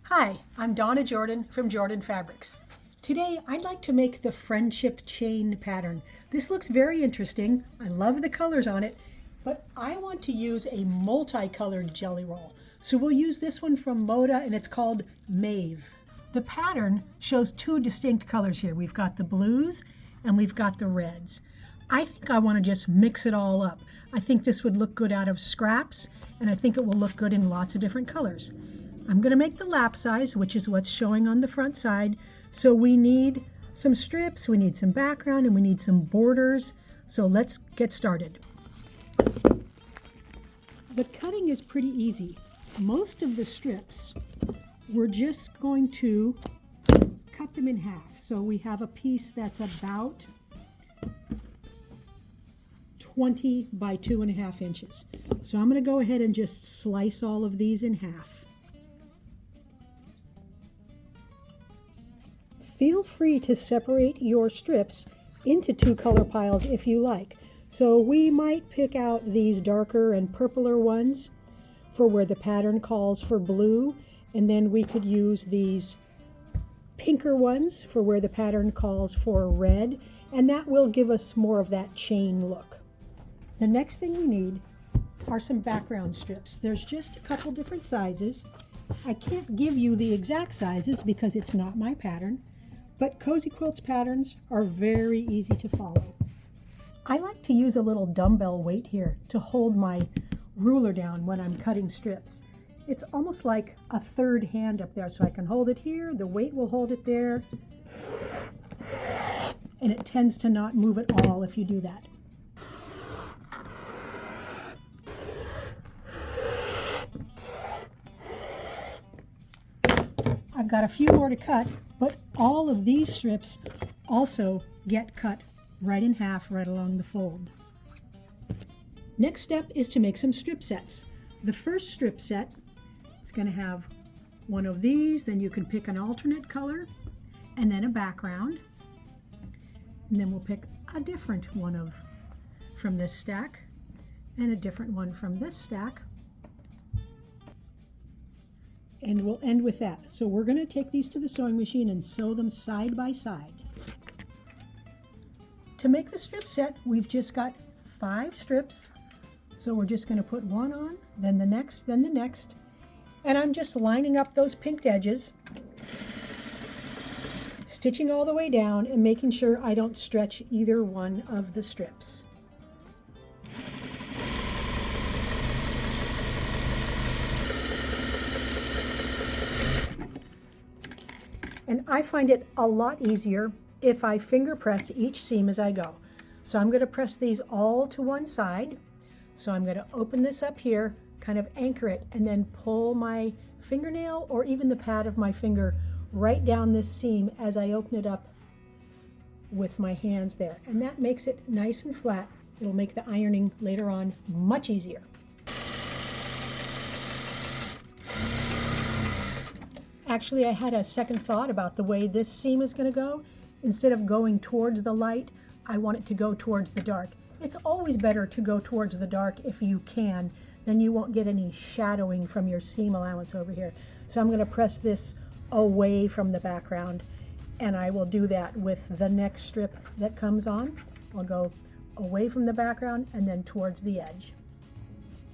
Hi, I'm Donna Jordan from Jordan Fabrics. Today I'd like to make the friendship chain pattern. This looks very interesting. I love the colors on it, but I want to use a multicolored jelly roll. So we'll use this one from Moda and it's called Mave. The pattern shows two distinct colors here. We've got the blues and we've got the reds. I think I want to just mix it all up. I think this would look good out of scraps and I think it will look good in lots of different colors. I'm going to make the lap size, which is what's showing on the front side. So we need some strips, we need some background, and we need some borders. So let's get started. The cutting is pretty easy. Most of the strips, we're just going to cut them in half. So we have a piece that's about 20 by 2.5 inches. So I'm going to go ahead and just slice all of these in half. Feel free to separate your strips into two color piles if you like. So we might pick out these darker and purpler ones for where the pattern calls for blue, and then we could use these pinker ones for where the pattern calls for red, and that will give us more of that chain look. The next thing we need are some background strips. There's just a couple different sizes. I can't give you the exact sizes because it's not my pattern. But Cozy Quilt's patterns are very easy to follow. I like to use a little dumbbell weight here to hold my ruler down when I'm cutting strips. It's almost like a third hand up there, so I can hold it here, the weight will hold it there, and it tends to not move at all if you do that. I've got a few more to cut, but all of these strips also get cut right in half right along the fold. Next step is to make some strip sets. The first strip set is going to have one of these, then you can pick an alternate color, and then a background. And then we'll pick a different one from this stack, and a different one from this stack. And we'll end with that. So we're going to take these to the sewing machine and sew them side by side. To make the strip set, we've just got 5 strips. So we're just going to put one on, then the next, then the next. And I'm just lining up those pinked edges, stitching all the way down and making sure I don't stretch either one of the strips. And I find it a lot easier if I finger press each seam as I go. So I'm going to press these all to one side. So I'm going to open this up here, kind of anchor it, and then pull my fingernail or even the pad of my finger right down this seam as I open it up with my hands there. And that makes it nice and flat. It'll make the ironing later on much easier. Actually, I had a second thought about the way this seam is going to go. Instead of going towards the light, I want it to go towards the dark. It's always better to go towards the dark if you can, then you won't get any shadowing from your seam allowance over here. So I'm going to press this away from the background, and I will do that with the next strip that comes on. I'll go away from the background and then towards the edge.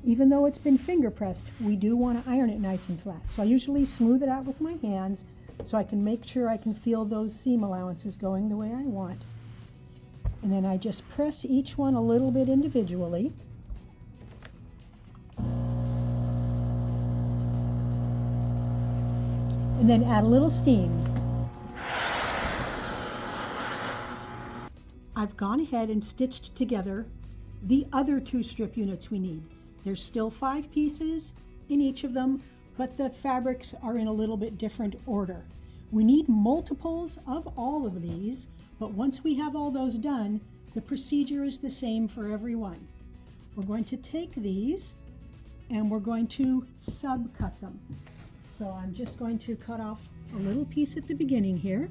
Even though it's been finger pressed, we do want to iron it nice and flat. So I usually smooth it out with my hands so I can make sure I can feel those seam allowances going the way I want. And then I just press each one a little bit individually. And then add a little steam. I've gone ahead and stitched together the other 2 strip units we need. There's still 5 pieces in each of them, but the fabrics are in a little bit different order. We need multiples of all of these, but once we have all those done, the procedure is the same for every one. We're going to take these and we're going to subcut them. So I'm just going to cut off a little piece at the beginning here.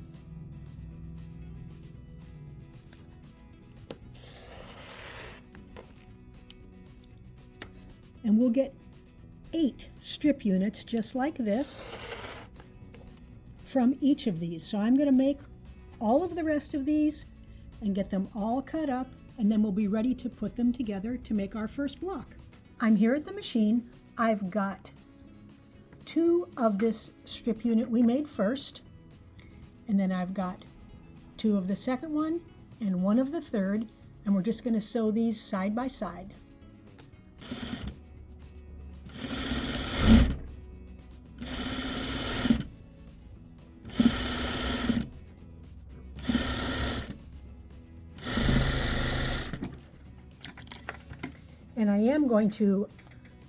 And we'll get 8 strip units just like this. from each of these. So I'm going to make all of the rest of these and get them all cut up, and then we'll be ready to put them together to make our first block. I'm here at the machine. I've got 2 of this strip unit we made first, and then I've got 2 of the second one and 1 of the third, and we're just going to sew these side by side. And I am going to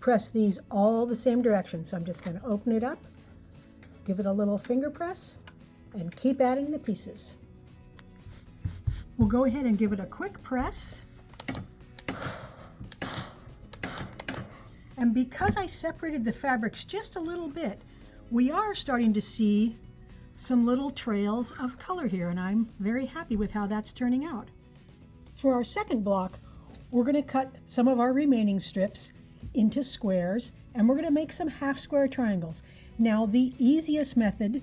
press these all the same direction. So I'm just going to open it up, give it a little finger press, and keep adding the pieces. We'll go ahead and give it a quick press. And because I separated the fabrics just a little bit, we are starting to see some little trails of color here, and I'm very happy with how that's turning out. For our second block, we're going to cut some of our remaining strips into squares, and we're going to make some half square triangles. Now, the easiest method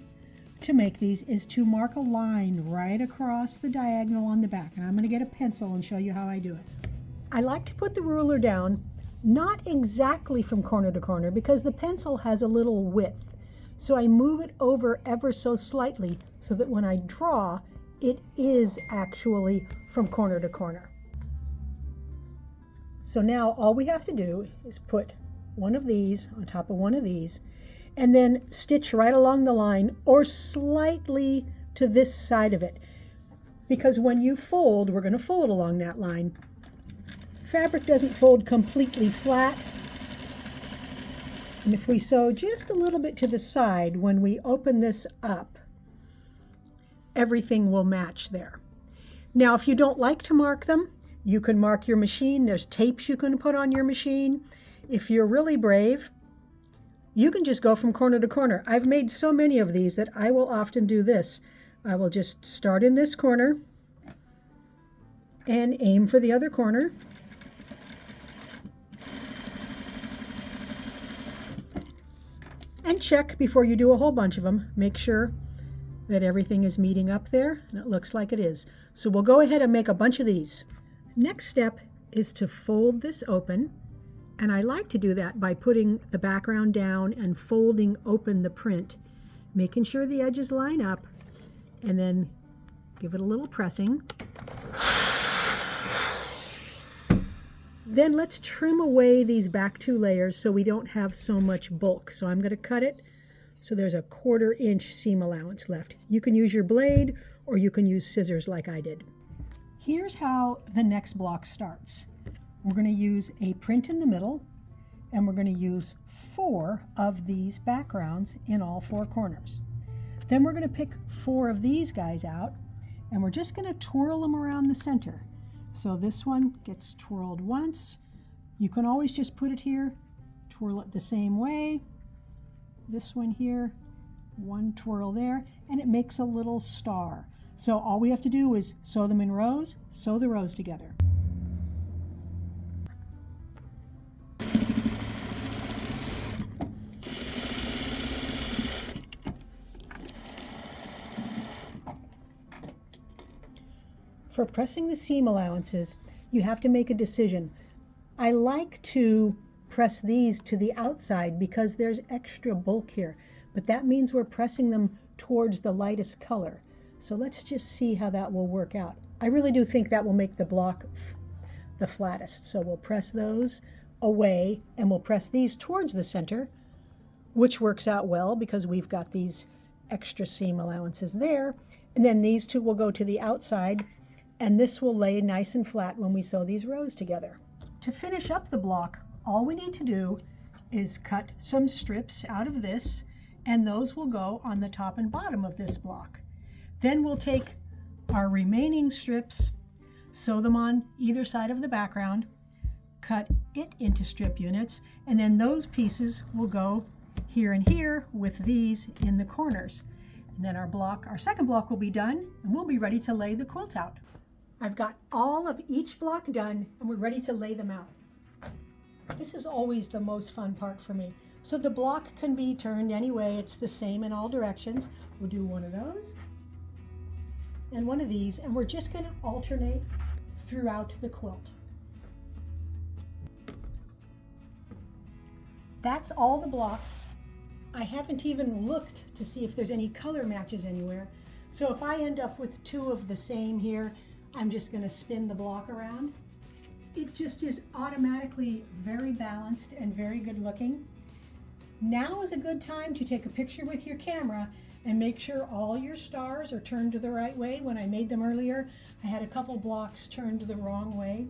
to make these is to mark a line right across the diagonal on the back, and I'm going to get a pencil and show you how I do it. I like to put the ruler down not exactly from corner to corner because the pencil has a little width, so I move it over ever so slightly so that when I draw, it is actually from corner to corner. So now all we have to do is put one of these on top of one of these and then stitch right along the line or slightly to this side of it. Because when you fold, we're going to fold along that line. Fabric doesn't fold completely flat. And if we sew just a little bit to the side, when we open this up, everything will match there. Now, if you don't like to mark them, you can mark your machine. There's tapes you can put on your machine. If you're really brave, you can just go from corner to corner. I've made so many of these that I will often do this. I will just start in this corner and aim for the other corner. And check before you do a whole bunch of them. Make sure that everything is meeting up there, and it looks like it is. So we'll go ahead and make a bunch of these. Next step is to fold this open, and I like to do that by putting the background down and folding open the print, making sure the edges line up, and then give it a little pressing. Then let's trim away these back 2 layers so we don't have so much bulk. So I'm going to cut it so there's a 1/4 inch seam allowance left. You can use your blade or you can use scissors like I did. Here's how the next block starts. We're going to use a print in the middle, and we're going to use 4 of these backgrounds in all 4 corners. Then we're going to pick 4 of these guys out, and we're just going to twirl them around the center. So this one gets twirled once. You can always just put it here, twirl it the same way. This one here, 1 twirl there, and it makes a little star. So all we have to do is sew them in rows, sew the rows together. For pressing the seam allowances, you have to make a decision. I like to press these to the outside because there's extra bulk here, but that means we're pressing them towards the lightest color. So let's just see how that will work out. I really do think that will make the block the flattest. So we'll press those away and we'll press these towards the center, which works out well because we've got these extra seam allowances there. And then these 2 will go to the outside, and this will lay nice and flat when we sew these rows together. To finish up the block, all we need to do is cut some strips out of this, and those will go on the top and bottom of this block. Then we'll take our remaining strips, sew them on either side of the background, cut it into strip units, and then those pieces will go here and here with these in the corners. And then our second block will be done, and we'll be ready to lay the quilt out. I've got all of each block done, and we're ready to lay them out. This is always the most fun part for me. So the block can be turned any way. It's the same in all directions. We'll do one of those and one of these, and we're just going to alternate throughout the quilt. That's all the blocks. I haven't even looked to see if there's any color matches anywhere. So if I end up with two of the same here, I'm just going to spin the block around. It just is automatically very balanced and very good looking. Now is a good time to take a picture with your camera and make sure all your stars are turned to the right way. When I made them earlier, I had a couple blocks turned the wrong way.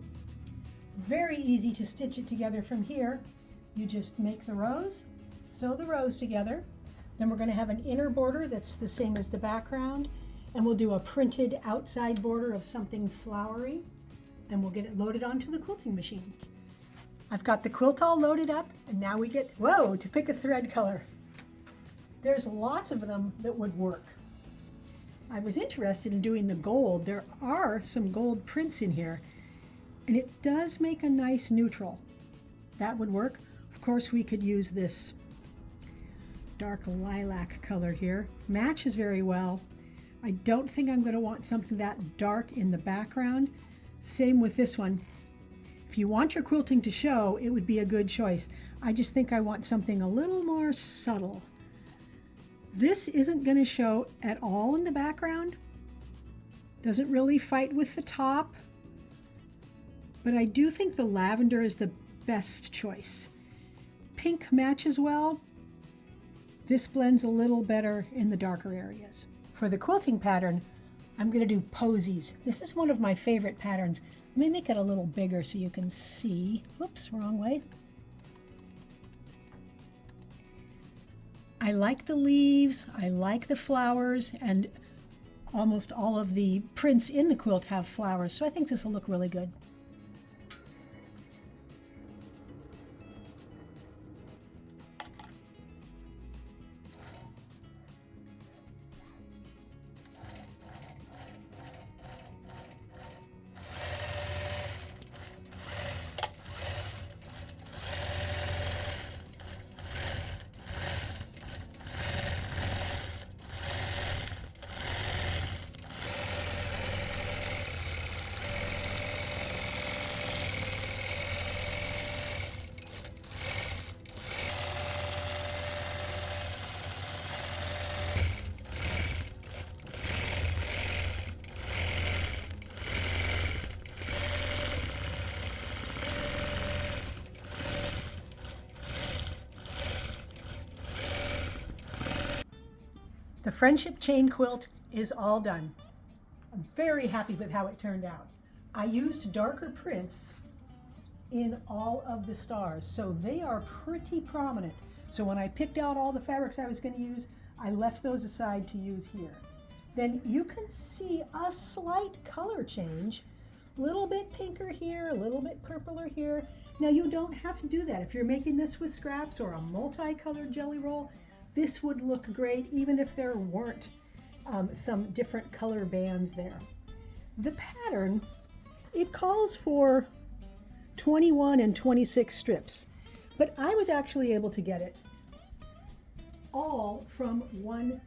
Very easy to stitch it together from here. You just make the rows, sew the rows together. Then we're going to have an inner border that's the same as the background, and we'll do a printed outside border of something flowery, and we'll get it loaded onto the quilting machine. I've got the quilt all loaded up, and now we get, whoa, to pick a thread color. There's lots of them that would work. I was interested in doing the gold. There are some gold prints in here, and it does make a nice neutral. That would work. Of course, we could use this dark lilac color here. Matches very well. I don't think I'm going to want something that dark in the background. Same with this one. If you want your quilting to show, it would be a good choice. I just think I want something a little more subtle. This isn't going to show at all in the background. Doesn't really fight with the top. But I do think the lavender is the best choice. Pink matches well. This blends a little better in the darker areas. For the quilting pattern, I'm going to do posies. This is one of my favorite patterns. Let me make it a little bigger so you can see. Whoops, wrong way. I like the leaves, I like the flowers, and almost all of the prints in the quilt have flowers, so I think this will look really good. The friendship chain quilt is all done. I'm very happy with how it turned out. I used darker prints in all of the stars, so they are pretty prominent. So when I picked out all the fabrics I was going to use, I left those aside to use here. Then you can see a slight color change, a little bit pinker here, a little bit purpler here. Now you don't have to do that. If you're making this with scraps or a multicolored jelly roll, this would look great even if there weren't some different color bands there. The pattern, it calls for 21 and 26 strips, but I was actually able to get it all from one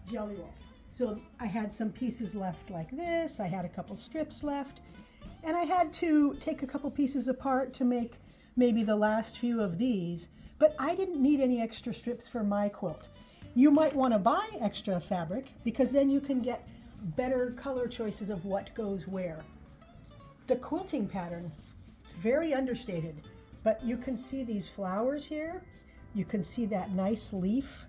jelly roll. So I had some pieces left like this, I had a couple strips left, and I had to take a couple pieces apart to make maybe the last few of these, but I didn't need any extra strips for my quilt. You might want to buy extra fabric because then you can get better color choices of what goes where. The quilting pattern, it's very understated, but you can see these flowers here. You can see that nice leaf.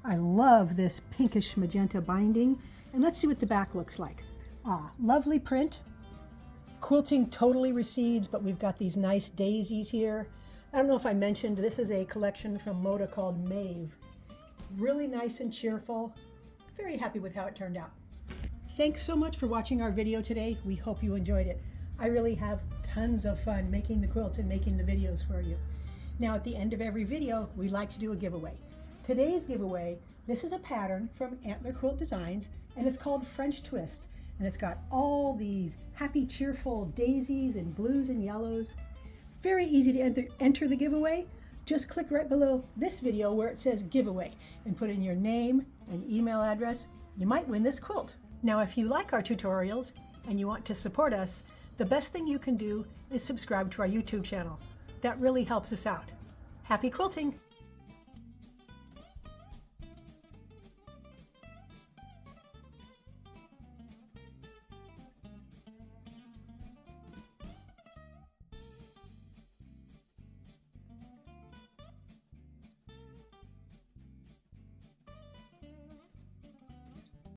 I love this pinkish magenta binding. And let's see what the back looks like. Ah, lovely print. Quilting totally recedes, but we've got these nice daisies here. I don't know if I mentioned, this is a collection from Moda called Maeve. Really nice and cheerful. Very happy with how it turned out. Thanks so much for watching our video today. We hope you enjoyed it. I really have tons of fun making the quilts and making the videos for you. Now at the end of every video, we like to do a giveaway. Today's giveaway, this is a pattern from Antler Quilt Designs, and it's called French Twist. And it's got all these happy, cheerful daisies and blues and yellows. Very easy to enter the giveaway. Just click right below this video where it says giveaway and put in your name and email address. You might win this quilt. Now, if you like our tutorials and you want to support us, the best thing you can do is subscribe to our YouTube channel. That really helps us out. Happy quilting!